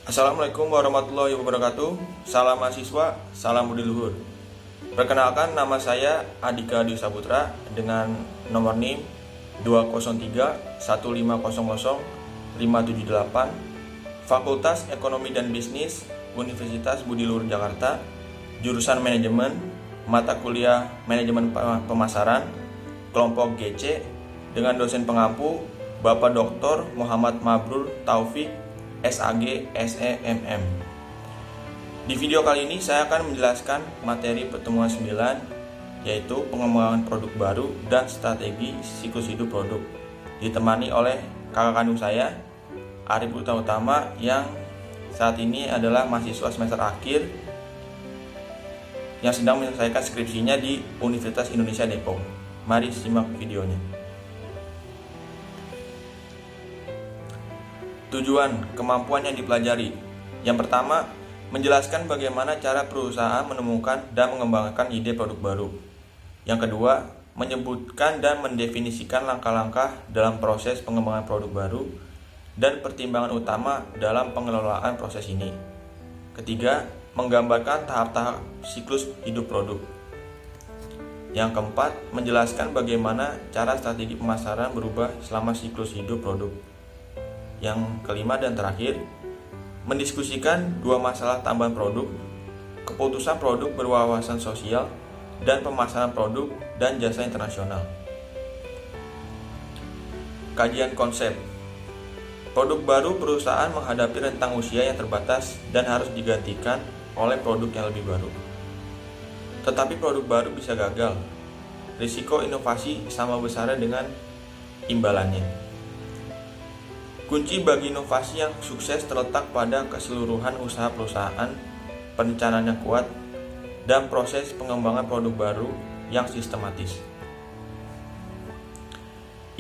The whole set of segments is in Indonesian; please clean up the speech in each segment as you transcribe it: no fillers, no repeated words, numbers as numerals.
Assalamualaikum warahmatullahi wabarakatuh. Salam mahasiswa, salam budi luhur. Perkenalkan, nama saya Andika Dwi Saputra dengan nomor NIM 203-1500578, Fakultas Ekonomi dan Bisnis, Universitas Budi Luhur Jakarta, jurusan Manajemen, mata kuliah Manajemen Pemasaran, kelompok GC, dengan dosen pengampu Bapak Dr. Muhammad Mabrur Taufik, SAG, SEMM. Di video kali ini saya akan menjelaskan materi pertemuan 9, yaitu pengembangan produk baru dan strategi siklus hidup produk, ditemani oleh kakak kandung saya, Arif Utama, yang saat ini adalah mahasiswa semester akhir yang sedang menyelesaikan skripsinya di Universitas Indonesia Depok. Mari simak videonya. Tujuan kemampuan yang dipelajari. Yang pertama, menjelaskan bagaimana cara perusahaan menemukan dan mengembangkan ide produk baru. Yang kedua, menyebutkan dan mendefinisikan langkah-langkah dalam proses pengembangan produk baru dan pertimbangan utama dalam pengelolaan proses ini. Ketiga, menggambarkan tahap-tahap siklus hidup produk. Yang keempat, menjelaskan bagaimana cara strategi pemasaran berubah selama siklus hidup produk. Yang kelima dan terakhir, mendiskusikan dua masalah tambahan produk, keputusan produk berwawasan sosial, dan pemasaran produk dan jasa internasional. Kajian konsep. Produk baru perusahaan menghadapi rentang usia yang terbatas dan harus digantikan oleh produk yang lebih baru. Tetapi produk baru bisa gagal. Risiko inovasi sama besarnya dengan imbalannya. Kunci bagi inovasi yang sukses terletak pada keseluruhan usaha perusahaan, perencanaan yang kuat, dan proses pengembangan produk baru yang sistematis.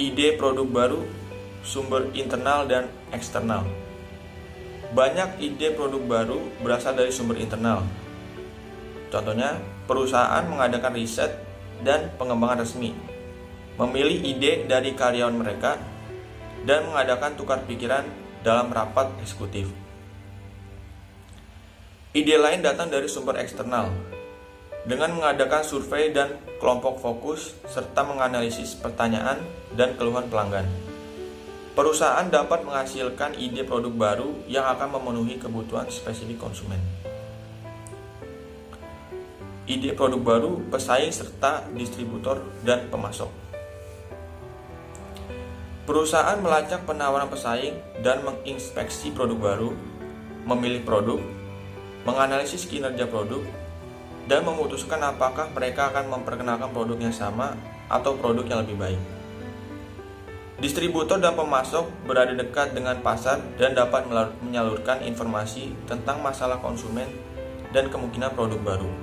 Ide produk baru, sumber internal dan eksternal. Banyak ide produk baru berasal dari sumber internal. Contohnya, perusahaan mengadakan riset dan pengembangan resmi, memilih ide dari karyawan mereka, dan mengadakan tukar pikiran dalam rapat eksekutif. Ide lain datang dari sumber eksternal, dengan mengadakan survei dan kelompok fokus serta menganalisis pertanyaan dan keluhan pelanggan. Perusahaan dapat menghasilkan ide produk baru yang akan memenuhi kebutuhan spesifik konsumen. Ide produk baru, pesaing serta distributor dan pemasok. Perusahaan melacak penawaran pesaing dan menginspeksi produk baru, memilih produk, menganalisis kinerja produk, dan memutuskan apakah mereka akan memperkenalkan produk yang sama atau produk yang lebih baik. Distributor dan pemasok berada dekat dengan pasar dan dapat menyalurkan informasi tentang masalah konsumen dan kemungkinan produk baru.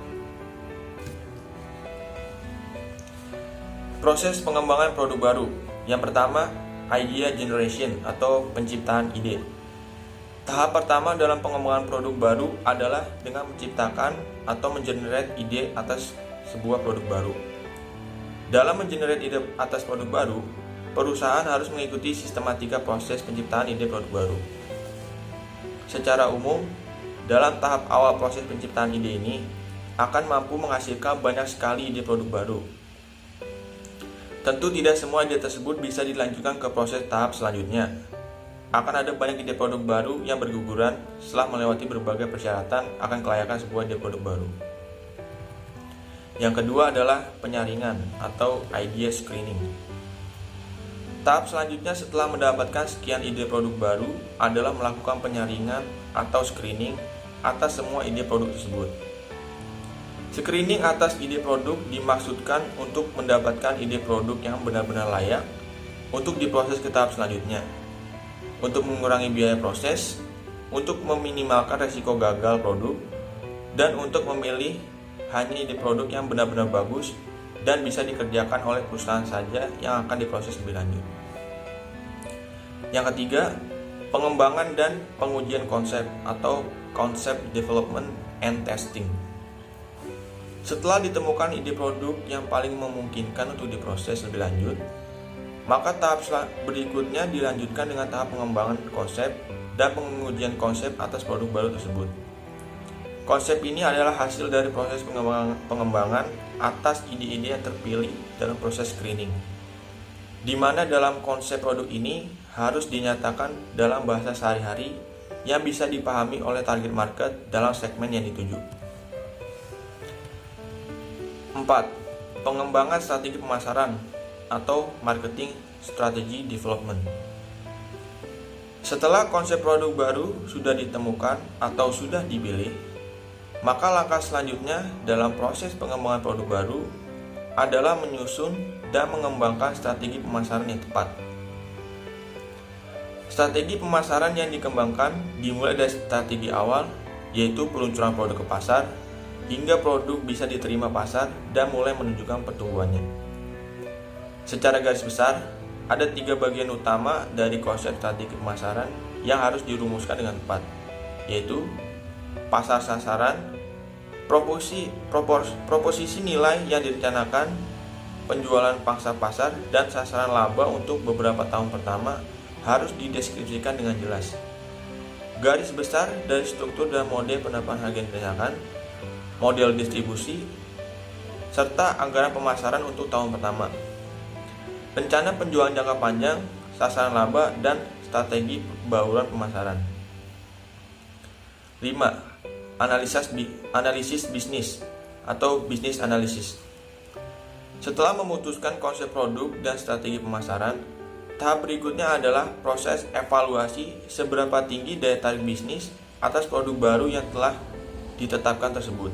Proses pengembangan produk baru. Yang pertama, idea generation atau penciptaan ide. Tahap pertama dalam pengembangan produk baru adalah dengan menciptakan atau mengenerate ide atas sebuah produk baru. Dalam mengenerate ide atas produk baru, perusahaan harus mengikuti sistematika proses penciptaan ide produk baru. Secara umum, dalam tahap awal proses penciptaan ide ini akan mampu menghasilkan banyak sekali ide produk baru. Tentu tidak semua ide tersebut bisa dilanjutkan ke proses tahap selanjutnya. Akan ada banyak ide produk baru yang berguguran setelah melewati berbagai persyaratan akan kelayakan sebuah ide produk baru. Yang kedua adalah penyaringan atau idea screening. Tahap selanjutnya setelah mendapatkan sekian ide produk baru adalah melakukan penyaringan atau screening atas semua ide produk tersebut. Screening atas ide produk dimaksudkan untuk mendapatkan ide produk yang benar-benar layak untuk diproses ke tahap selanjutnya, untuk mengurangi biaya proses, untuk meminimalkan resiko gagal produk, dan untuk memilih hanya ide produk yang benar-benar bagus dan bisa dikerjakan oleh perusahaan saja yang akan diproses lebih lanjut. Yang ketiga, pengembangan dan pengujian konsep atau concept development and testing. Setelah ditemukan ide produk yang paling memungkinkan untuk diproses lebih lanjut, maka tahap berikutnya dilanjutkan dengan tahap pengembangan konsep dan pengujian konsep atas produk baru tersebut. Konsep ini adalah hasil dari proses pengembangan atas ide-ide yang terpilih dalam proses screening, di mana dalam konsep produk ini harus dinyatakan dalam bahasa sehari-hari yang bisa dipahami oleh target market dalam segmen yang dituju. 4. Pengembangan strategi pemasaran atau marketing strategy development. Setelah konsep produk baru sudah ditemukan atau sudah dipilih, maka langkah selanjutnya dalam proses pengembangan produk baru adalah menyusun dan mengembangkan strategi pemasaran yang tepat. Strategi pemasaran yang dikembangkan dimulai dari strategi awal, yaitu peluncuran produk ke pasar, hingga produk bisa diterima pasar dan mulai menunjukkan pertumbuhannya. Secara garis besar, ada 3 bagian utama dari konsep strategi pemasaran yang harus dirumuskan dengan tepat, yaitu pasar sasaran, proposisi nilai yang direncanakan, penjualan pangsa pasar, dan sasaran laba untuk beberapa tahun pertama harus dideskripsikan dengan jelas. Garis besar dari struktur dan model penetapan harga yang direncanakan, model distribusi, serta anggaran pemasaran untuk tahun pertama. Rencana penjualan jangka panjang, sasaran laba, dan strategi bauran pemasaran. 5. Analisis bisnis atau bisnis analisis. Setelah memutuskan konsep produk dan strategi pemasaran, tahap berikutnya adalah proses evaluasi seberapa tinggi daya tarik bisnis atas produk baru yang telah ditetapkan tersebut.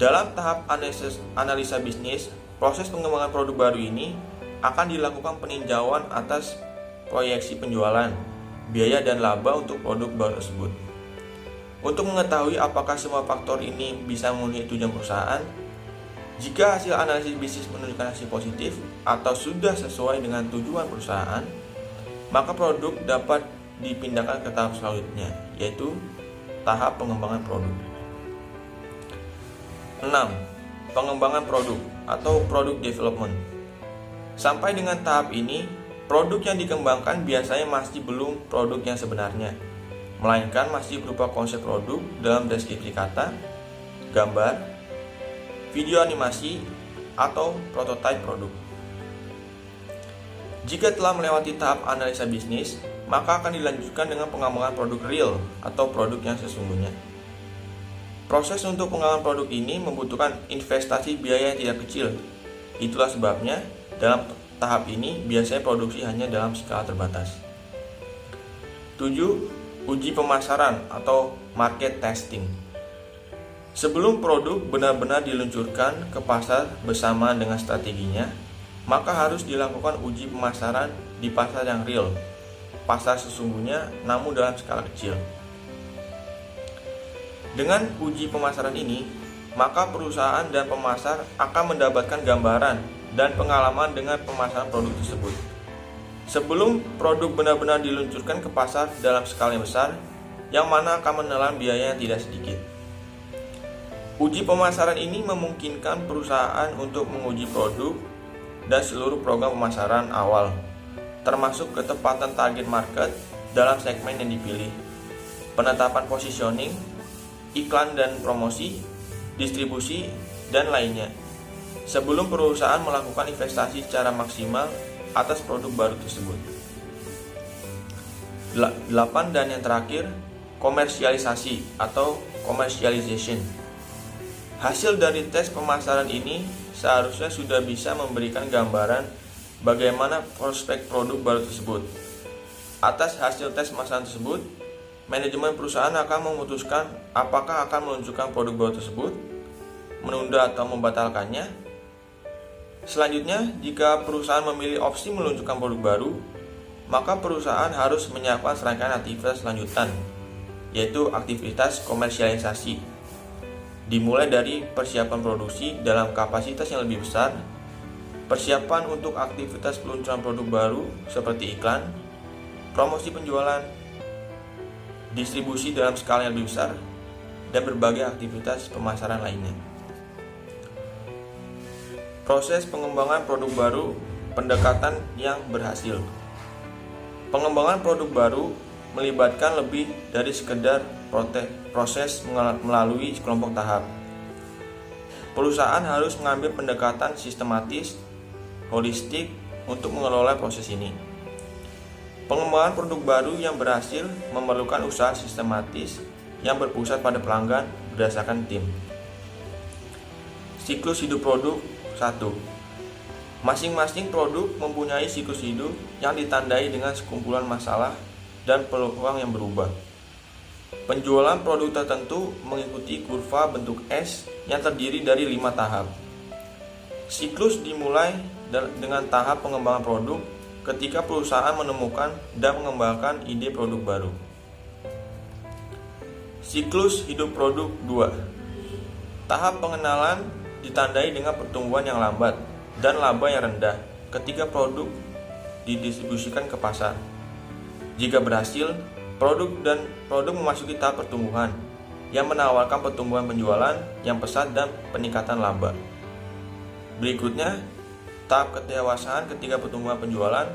Dalam tahap analisa bisnis, proses pengembangan produk baru ini akan dilakukan peninjauan atas proyeksi penjualan, biaya, dan laba untuk produk baru tersebut. Untuk mengetahui apakah semua faktor ini bisa memenuhi tujuan perusahaan, jika hasil analisis bisnis menunjukkan hasil positif atau sudah sesuai dengan tujuan perusahaan, maka produk dapat dipindahkan ke tahap selanjutnya, yaitu tahap pengembangan produk. 6. Pengembangan produk atau product development. Sampai dengan tahap ini, produk yang dikembangkan biasanya masih belum produk yang sebenarnya, melainkan masih berupa konsep produk dalam deskripsi kata, gambar, video animasi, atau prototipe produk. Jika telah melewati tahap analisa bisnis, maka akan dilanjutkan dengan pengembangan produk real atau produk yang sesungguhnya. Proses untuk pengembangan produk ini membutuhkan investasi biaya yang tidak kecil. Itulah sebabnya dalam tahap ini biasanya produksi hanya dalam skala terbatas. 7. Uji pemasaran atau market testing. Sebelum produk benar-benar diluncurkan ke pasar bersama dengan strateginya, maka harus dilakukan uji pemasaran di pasar yang real, pasar sesungguhnya namun dalam skala kecil. Dengan uji pemasaran ini, maka perusahaan dan pemasar akan mendapatkan gambaran dan pengalaman dengan pemasaran produk tersebut. Sebelum produk benar-benar diluncurkan ke pasar dalam skala yang besar, yang mana akan menelan biaya yang tidak sedikit. Uji pemasaran ini memungkinkan perusahaan untuk menguji produk dan seluruh program pemasaran awal, termasuk ketepatan target market dalam segmen yang dipilih, penetapan positioning, iklan dan promosi, distribusi, dan lainnya, sebelum perusahaan melakukan investasi secara maksimal atas produk baru tersebut. 8. Dan yang terakhir, komersialisasi atau commercialization. Hasil dari tes pemasaran ini seharusnya sudah bisa memberikan gambaran bagaimana prospek produk baru tersebut. Atas hasil tes pemasaran tersebut, manajemen perusahaan akan memutuskan apakah akan meluncurkan produk baru tersebut, menunda atau membatalkannya. Selanjutnya, jika perusahaan memilih opsi meluncurkan produk baru, maka perusahaan harus menyiapkan serangkaian aktivitas lanjutan, yaitu aktivitas komersialisasi. Dimulai dari persiapan produksi dalam kapasitas yang lebih besar, persiapan untuk aktivitas peluncuran produk baru seperti iklan, promosi penjualan, distribusi dalam skala yang lebih besar, dan berbagai aktivitas pemasaran lainnya. Proses pengembangan produk baru, pendekatan yang berhasil. Pengembangan produk baru melibatkan lebih dari sekedar proses melalui kelompok tahap. Perusahaan harus mengambil pendekatan sistematis, holistik untuk mengelola proses ini. Pengembangan produk baru yang berhasil memerlukan usaha sistematis yang berpusat pada pelanggan berdasarkan tim. Siklus hidup produk 1. Masing-masing produk mempunyai siklus hidup yang ditandai dengan sekumpulan masalah dan peluang yang berubah. Penjualan produk tertentu mengikuti kurva bentuk S yang terdiri dari 5 tahap. Siklus dimulai dengan tahap pengembangan produk ketika perusahaan menemukan dan mengembangkan ide produk baru. Siklus hidup produk 2. Tahap pengenalan ditandai dengan pertumbuhan yang lambat dan laba yang rendah ketika produk didistribusikan ke pasar. Jika berhasil, produk memasuki tahap pertumbuhan yang menawarkan pertumbuhan penjualan yang pesat dan peningkatan laba. Berikutnya, tahap kedewasaan ketika pertumbuhan penjualan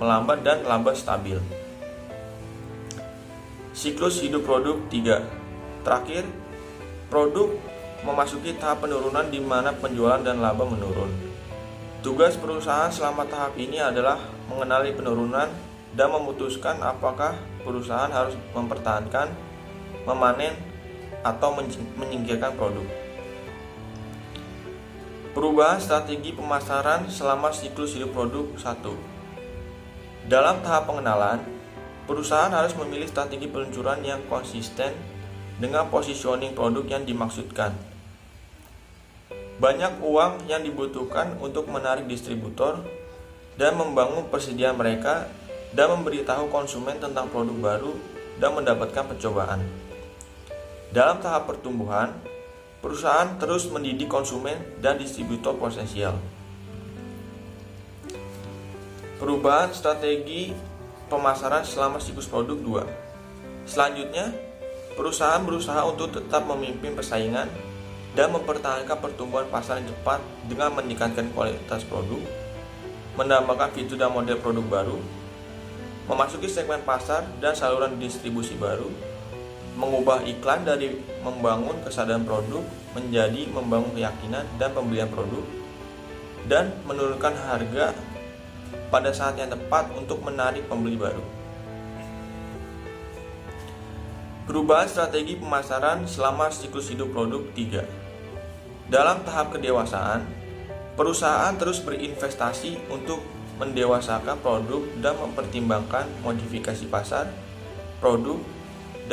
melambat dan laba stabil. Siklus hidup produk 3. Terakhir, produk memasuki tahap penurunan di mana penjualan dan laba menurun. Tugas perusahaan selama tahap ini adalah mengenali penurunan dan memutuskan apakah perusahaan harus mempertahankan, memanen, atau menyingkirkan produk. Perubahan strategi pemasaran selama siklus hidup produk 1. Dalam tahap pengenalan, perusahaan harus memilih strategi peluncuran yang konsisten dengan positioning produk yang dimaksudkan. Banyak uang yang dibutuhkan untuk menarik distributor dan membangun persediaan mereka dan memberitahu konsumen tentang produk baru dan mendapatkan percobaan. Dalam tahap pertumbuhan, perusahaan terus mendidik konsumen dan distributor potensial. Perubahan strategi pemasaran selama siklus produk 2. Selanjutnya, perusahaan berusaha untuk tetap memimpin persaingan dan mempertahankan pertumbuhan pasar yang cepat dengan meningkatkan kualitas produk, menambahkan fitur dan model produk baru, memasuki segmen pasar dan saluran distribusi baru, mengubah iklan dari membangun kesadaran produk menjadi membangun keyakinan dan pembelian produk, dan menurunkan harga pada saat yang tepat untuk menarik pembeli baru. Perubahan strategi pemasaran selama siklus hidup produk 3. Dalam tahap kedewasaan, perusahaan terus berinvestasi untuk mendewasakan produk dan mempertimbangkan modifikasi pasar, produk,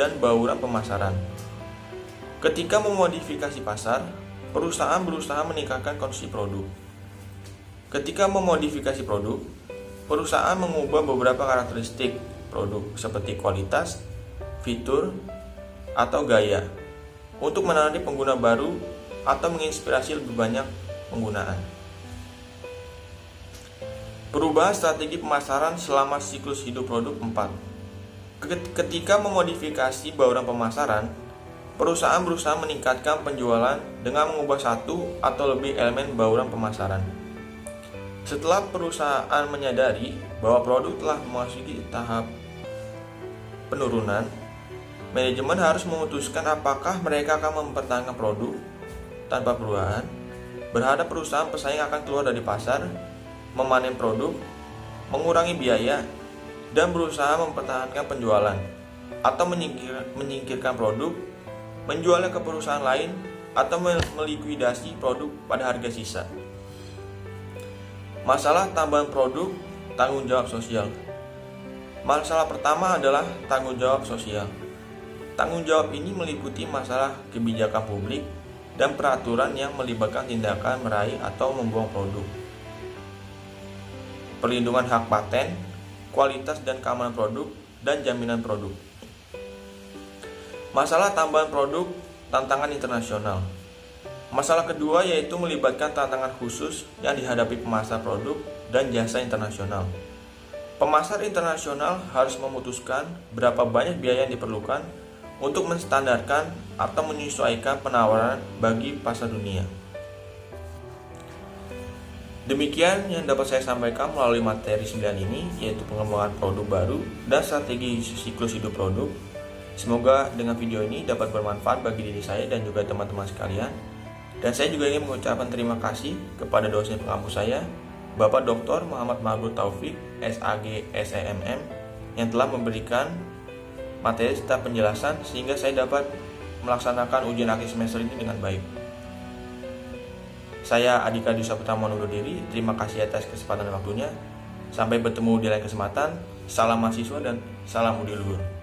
dan bauran pemasaran. Ketika memodifikasi pasar, perusahaan berusaha meningkatkan konsumsi produk. Ketika memodifikasi produk, perusahaan mengubah beberapa karakteristik produk seperti kualitas, fitur, atau gaya untuk menarik pengguna baru atau menginspirasi lebih banyak penggunaan. Perubahan strategi pemasaran selama siklus hidup produk 4. Ketika memodifikasi bauran pemasaran, perusahaan berusaha meningkatkan penjualan dengan mengubah satu atau lebih elemen bauran pemasaran. Setelah perusahaan menyadari bahwa produk telah memasuki tahap penurunan, manajemen harus memutuskan apakah mereka akan mempertahankan produk tanpa perubahan, berharap perusahaan pesaing akan keluar dari pasar, memanen produk, mengurangi biaya, dan berusaha mempertahankan penjualan, atau menyingkirkan produk, menjualnya ke perusahaan lain, atau melikuidasi produk pada harga sisa. Masalah tambahan produk, tanggung jawab sosial. Masalah pertama adalah tanggung jawab sosial. Tanggung jawab ini meliputi masalah kebijakan publik dan peraturan yang melibatkan tindakan meraih atau membuang produk, perlindungan hak paten, kualitas dan keamanan produk, dan jaminan produk. Masalah tambahan produk, tantangan internasional. Masalah kedua yaitu melibatkan tantangan khusus yang dihadapi pemasar produk dan jasa internasional. Pemasar internasional harus memutuskan berapa banyak biaya yang diperlukan untuk menstandarkan atau menyesuaikan penawaran bagi pasar dunia. Demikian yang dapat saya sampaikan melalui materi 9 ini, yaitu pengembangan produk baru dan strategi siklus hidup produk. Semoga dengan video ini dapat bermanfaat bagi diri saya dan juga teman-teman sekalian. Dan saya juga ingin mengucapkan terima kasih kepada dosen pengampu saya, Bapak Dr. Muhammad Mahbub Taufik, SAG SEMM, yang telah memberikan materi serta penjelasan sehingga saya dapat melaksanakan ujian akhir semester ini dengan baik. Saya Adika Dwi Saputra undur diri. Terima kasih atas kesempatan dan waktunya. Sampai bertemu di lain kesempatan. Salam mahasiswa dan salam budi luhur.